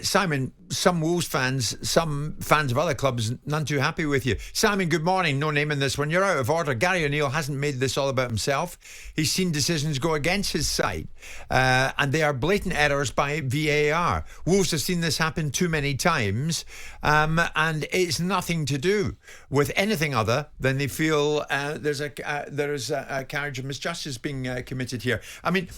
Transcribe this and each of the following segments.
Simon, some Wolves fans, some fans of other clubs, none too happy with you. Simon, good morning. No name in this one. You're out of order. Gary O'Neill hasn't made this all about himself. He's seen decisions go against his side, and they are blatant errors by VAR. Wolves have seen this happen too many times, and it's nothing to do with anything other than they feel there is a carriage of misjustice being committed here. I mean,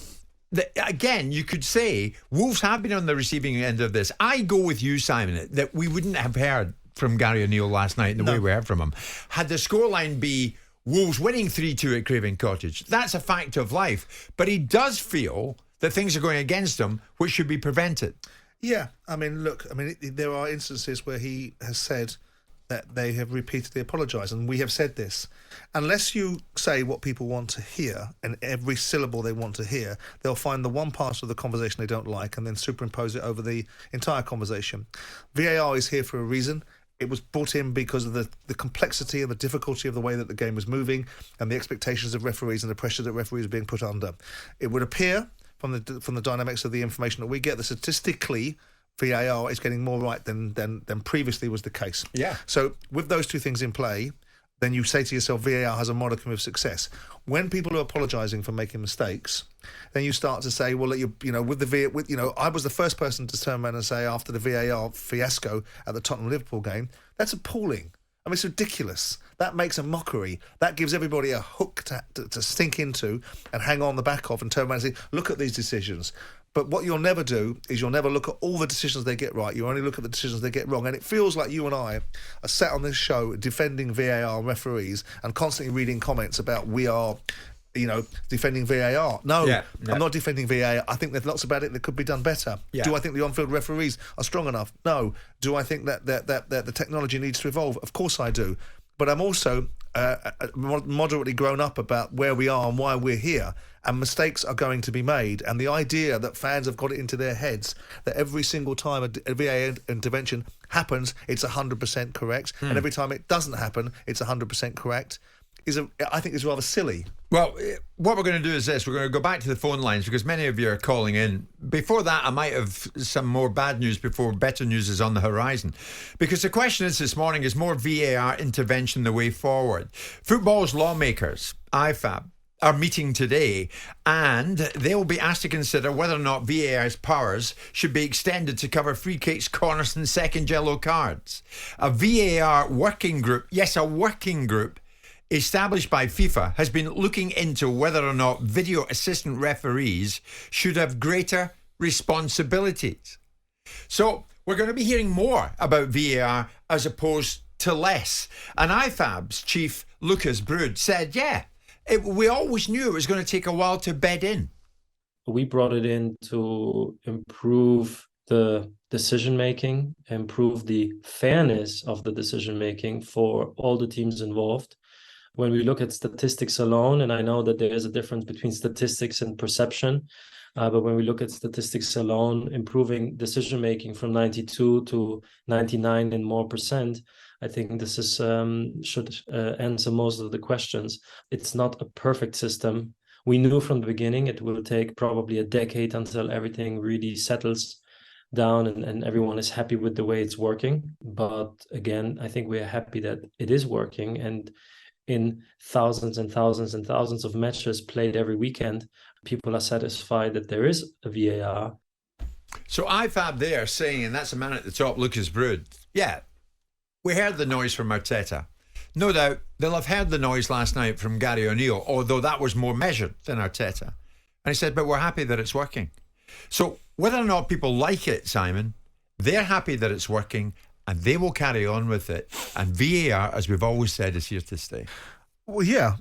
again, you could say Wolves have been on the receiving end of this. I go with you, Simon, that we wouldn't have heard from Gary O'Neill last night in the way we heard from him had the scoreline be Wolves winning 3-2 at Craven Cottage. That's a fact of life. But he does feel that things are going against him, which should be prevented. Yeah, look, there are instances where he has said that they have repeatedly apologised, and we have said this. Unless you say what people want to hear, and every syllable they want to hear, they'll find the one part of the conversation they don't like and then superimpose it over the entire conversation. VAR is here for a reason. It was brought in because of the complexity and the difficulty of the way that the game was moving and the expectations of referees and the pressure that referees are being put under. It would appear from the dynamics of the information that we get that statistically VAR is getting more right than previously was the case. Yeah. So with those two things in play, then you say to yourself, VAR has a modicum of success. When people are apologising for making mistakes, then you start to say, well, I was the first person to turn around and say after the VAR fiasco at the Tottenham-Liverpool game, that's appalling. It's ridiculous. That makes a mockery. That gives everybody a hook to sink into and hang on the back of and turn around and say, look at these decisions. But what you'll never do is you'll never look at all the decisions they get right. You only look at the decisions they get wrong. And it feels like you and I are sat on this show defending VAR referees and constantly reading comments about we are, defending VAR. No, I'm not defending VAR. I think there's lots about it that could be done better. Yeah. Do I think the on-field referees are strong enough? No. Do I think that the technology needs to evolve? Of course I do. But I'm also moderately grown up about where we are and why we're here, and mistakes are going to be made. And the idea that fans have got it into their heads that every single time a VAR intervention happens, it's 100% correct, and every time it doesn't happen, it's 100% correct, I think is rather silly. Well, what we're going to do is this. We're going to go back to the phone lines because many of you are calling in. Before that, I might have some more bad news before better news is on the horizon. Because the question is this morning, is more VAR intervention the way forward? Football's lawmakers, IFAB, are meeting today, and they will be asked to consider whether or not VAR's powers should be extended to cover free kicks, corners and second yellow cards. A VAR working group, yes, a working group, established by FIFA, has been looking into whether or not video assistant referees should have greater responsibilities. So we're going to be hearing more about VAR as opposed to less. And IFAB's chief, Lucas Brood, said, we always knew it was going to take a while to bed in. We brought it in to improve the decision-making, improve the fairness of the decision-making for all the teams involved. When we look at statistics alone, and I know that there is a difference between statistics and perception, but when we look at statistics alone, improving decision-making from 92 to 99 and more percent, I think this is should answer most of the questions. It's not a perfect system. We knew from the beginning it will take probably a decade until everything really settles down and everyone is happy with the way it's working. But again, I think we're happy that it is working, and in thousands and thousands and thousands of matches played every weekend, people are satisfied that there is a VAR. So IFAB there saying, and that's a man at the top, Lucas Brood, we heard the noise from Arteta. No doubt they'll have heard the noise last night from Gary O'Neill, although that was more measured than Arteta. And he said, but we're happy that it's working. So whether or not people like it, Simon, they're happy that it's working, and they will carry on with it. And VAR, as we've always said, is here to stay. Well, yeah.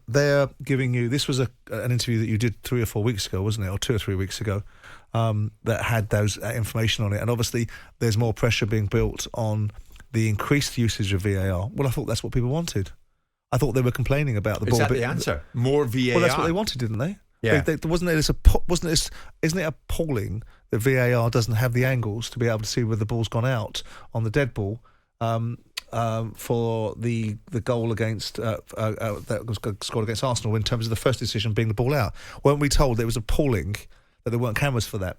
They're giving you... This was an interview that you did 3 or 4 weeks ago, wasn't it? Or 2 or 3 weeks ago, that had those information on it. And obviously, there's more pressure being built on the increased usage of VAR. Well, I thought that's what people wanted. I thought they were complaining about the ball. Is that the answer? More VAR? Well, that's what they wanted, didn't they? Yeah. Isn't it appalling that VAR doesn't have the angles to be able to see whether the ball's gone out on the dead ball for the goal against that was scored against Arsenal in terms of the first decision being the ball out? Weren't we told it was appalling that there weren't cameras for that?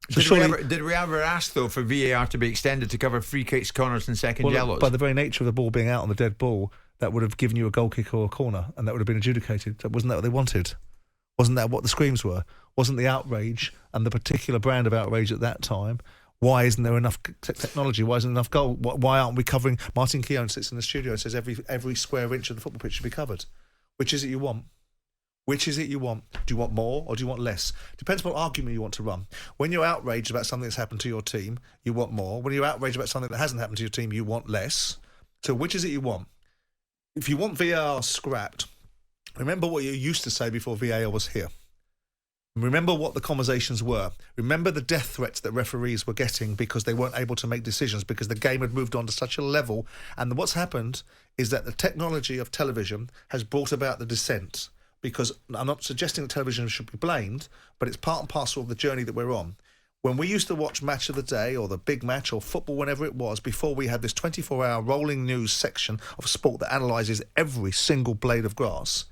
Did we ever ask, though, for VAR to be extended to cover free kicks, corners and second yellows? By the very nature of the ball being out on the dead ball, that would have given you a goal kick or a corner, and that would have been adjudicated. Wasn't that what they wanted? Wasn't that what the screams were? Wasn't the outrage and the particular brand of outrage at that time? Why isn't there enough technology? Why isn't there enough goal? Why aren't we covering? Martin Keown sits in the studio and says every square inch of the football pitch should be covered. Which is it you want? Which is it you want? Do you want more or do you want less? Depends what argument you want to run. When you're outraged about something that's happened to your team, you want more. When you're outraged about something that hasn't happened to your team, you want less. So which is it you want? If you want VAR scrapped, remember what you used to say before VAR was here. Remember what the conversations were. Remember the death threats that referees were getting because they weren't able to make decisions because the game had moved on to such a level. And what's happened is that the technology of television has brought about the dissent. Because I'm not suggesting that television should be blamed, but it's part and parcel of the journey that we're on. When we used to watch Match of the Day or the Big Match or football, whenever it was, before we had this 24-hour rolling news section of sport that analyses every single blade of grass,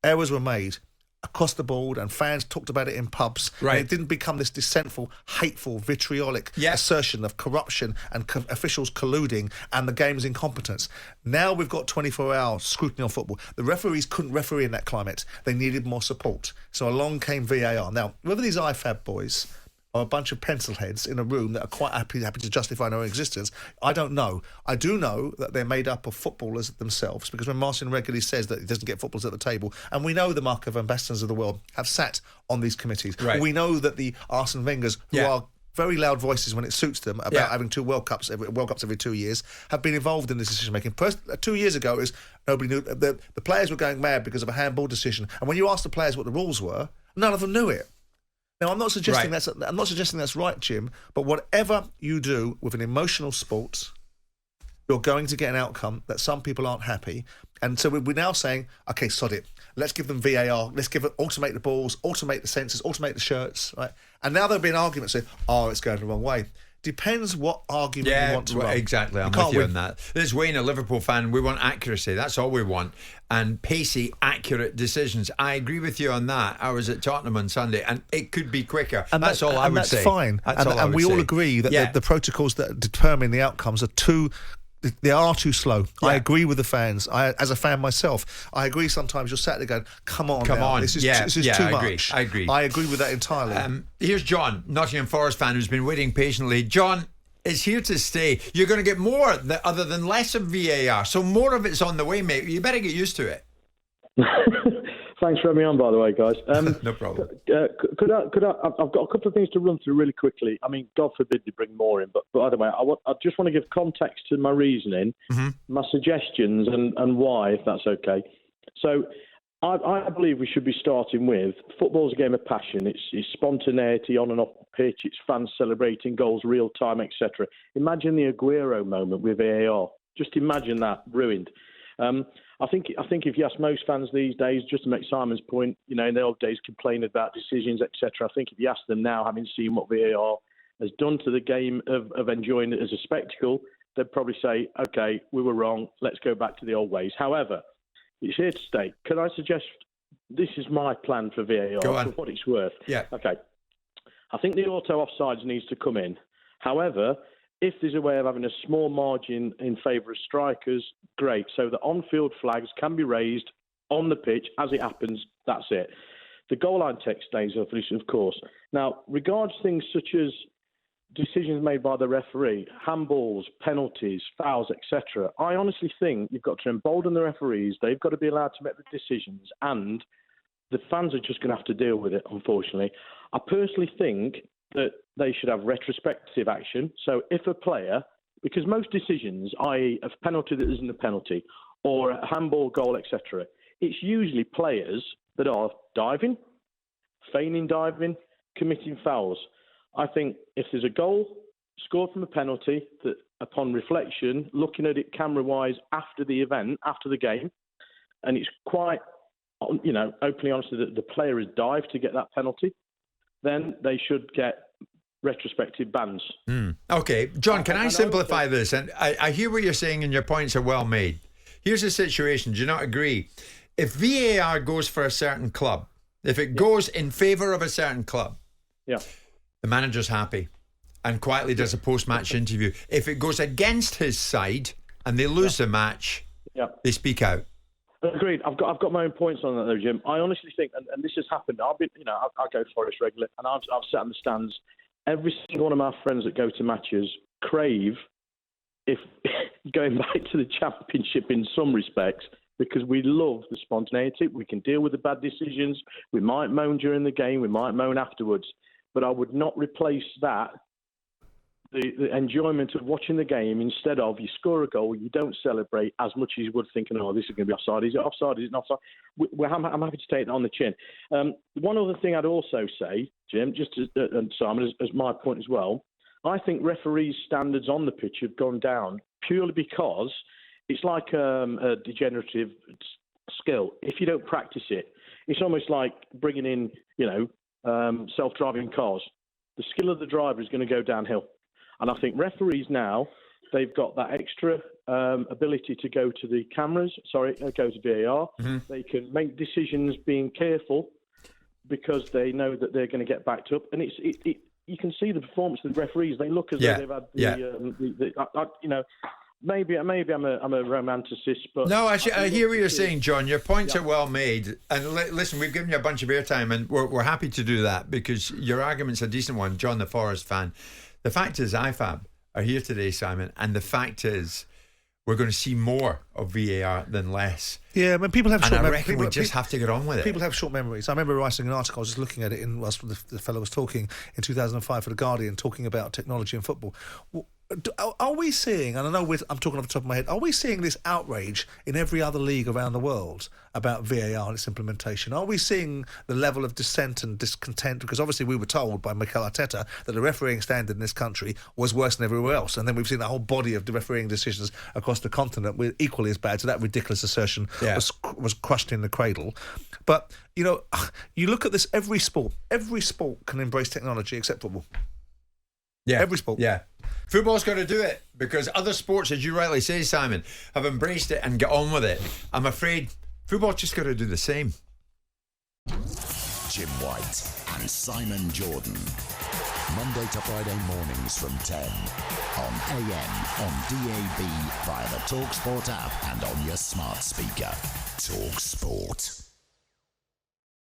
errors were made across the board and fans talked about it in pubs. Right. And it didn't become this dissentful, hateful, vitriolic assertion of corruption and officials colluding and the game's incompetence. Now we've got 24-hour scrutiny on football. The referees couldn't referee in that climate. They needed more support. So along came VAR. Now, whether these IFAB boys are a bunch of pencil heads in a room that are quite happy to justify their own existence, I don't know. I do know that they're made up of footballers themselves, because when Martin regularly says that he doesn't get footballers at the table, and we know the Marco van Bastens of the world have sat on these committees. Right. We know that the Arsene Wengers, who are very loud voices when it suits them about having two World Cups every 2 years, have been involved in this decision making. 2 years ago, it was nobody knew. The players were going mad because of a handball decision, and when you asked the players what the rules were, none of them knew it. Now, I'm not suggesting that's right, Jim. But whatever you do with an emotional sport, you're going to get an outcome that some people aren't happy. And so we're now saying, okay, sod it. Let's give them VAR. Let's automate the balls, automate the sensors, automate the shirts, right? And now there'll be an argument saying, it's going the wrong way. Depends what argument you want to run. Exactly. I'm with you on that. This is Wayne, a Liverpool fan. We want accuracy. That's all we want. And pacey, accurate decisions. I agree with you on that. I was at Tottenham on Sunday, and it could be quicker. And that's all I would say. And that's fine. And we all agree that the protocols that determine the outcomes are too slow. I agree with the fans. As a fan myself, I agree sometimes you're sat there going, come on. This is too much. I agree. I agree with that entirely. Here's John, Nottingham Forest fan, who's been waiting patiently. John, it's here to stay. You're going to get more other than less of VAR. So more of it's on the way, mate. You better get used to it. Thanks for having me on, by the way, guys. No problem. Could I? I've got a couple of things to run through really quickly. I mean, God forbid you bring more in, but either way, I just want to give context to my reasoning, my suggestions, and why, if that's okay. So, I believe we should be starting with football's a game of passion. It's spontaneity on and off the pitch. It's fans celebrating goals, real time, etc. Imagine the Aguero moment with VAR. Just imagine that ruined. I think if you ask most fans these days, just to make Simon's point, in the old days complaining about decisions, etc. I think if you ask them now, having seen what VAR has done to the game of enjoying it as a spectacle, they'd probably say, okay, we were wrong, let's go back to the old ways. However, it's here to stay. Can I suggest, this is my plan for VAR, for what it's worth. Yeah. Okay. I think the auto offsides needs to come in. However, if there's a way of having a small margin in favour of strikers, great. So the on-field flags can be raised on the pitch as it happens. That's it. The goal line text stays off, of course. Now, regards things such as decisions made by the referee, handballs, penalties, fouls, etc., I honestly think you've got to embolden the referees. They've got to be allowed to make the decisions, and the fans are just going to have to deal with it, unfortunately. I personally think that they should have retrospective action. So if a player, because most decisions, i.e. a penalty that isn't a penalty, or a handball goal, etc., it's usually players that are diving, feigning diving, committing fouls. I think if there's a goal scored from a penalty, that upon reflection, looking at it camera-wise after the event, after the game, and it's quite, openly honest that the player has dived to get that penalty, then they should get retrospective bans. Okay, John, can I simplify this? And I hear what you're saying and your points are well made. Here's the situation. Do you not agree? If VAR goes for a certain club, if it goes in favour of a certain club, the manager's happy and quietly does a post-match interview. If it goes against his side and they lose the match, they speak out. Agreed. I've got my own points on that though, Jim. I honestly think, and this has happened. I go Forest regularly, and I've sat in the stands. Every single one of my friends that go to matches crave, if going back to the Championship in some respects, because we love the spontaneity. We can deal with the bad decisions. We might moan during the game. We might moan afterwards. But I would not replace that, the enjoyment of watching the game, instead of you score a goal, you don't celebrate as much as you would thinking, oh, this is going to be offside. Is it offside? Is it not offside? I'm happy to take that on the chin. One other thing I'd also say, Jim, just and Simon, as my point as well, I think referees' standards on the pitch have gone down purely because it's like a degenerative skill. If you don't practice it, it's almost like bringing in, self-driving cars. The skill of the driver is going to go downhill. And I think referees now, they've got that extra ability to go to the cameras, go to VAR. Mm-hmm. They can make decisions being careful because they know that they're going to get backed up. And you can see the performance of the referees. They look as though they've had maybe I'm a romanticist, but no, I hear what you're saying, John. Your points are well made, and listen, we've given you a bunch of airtime, and we're happy to do that because your argument's a decent one, John, the Forest fan. The fact is, IFAB are here today, Simon, and the fact is, we're going to see more of VAR than less. Yeah, but people have short memories. And I reckon we just have to get on with it. People have short memories. I remember writing an article, I was just looking at it whilst the fellow was talking, in 2005 for The Guardian, talking about technology in football. Are we seeing, and I know I'm talking off the top of my head, are we seeing this outrage in every other league around the world about VAR and its implementation? Are we seeing the level of dissent and discontent? Because obviously we were told by Mikel Arteta that the refereeing standard in this country was worse than everywhere else. And then we've seen that whole body of the refereeing decisions across the continent were equally as bad. So that ridiculous assertion was crushed in the cradle. But, you look at this, every sport can embrace technology except football. Yeah. Every sport. Yeah. Football's got to do it because other sports, as you rightly say, Simon, have embraced it and get on with it. I'm afraid football's just got to do the same. Jim White and Simon Jordan. Monday to Friday mornings from 10 on AM, on DAB, via the talkSPORT app and on your smart speaker. talkSPORT.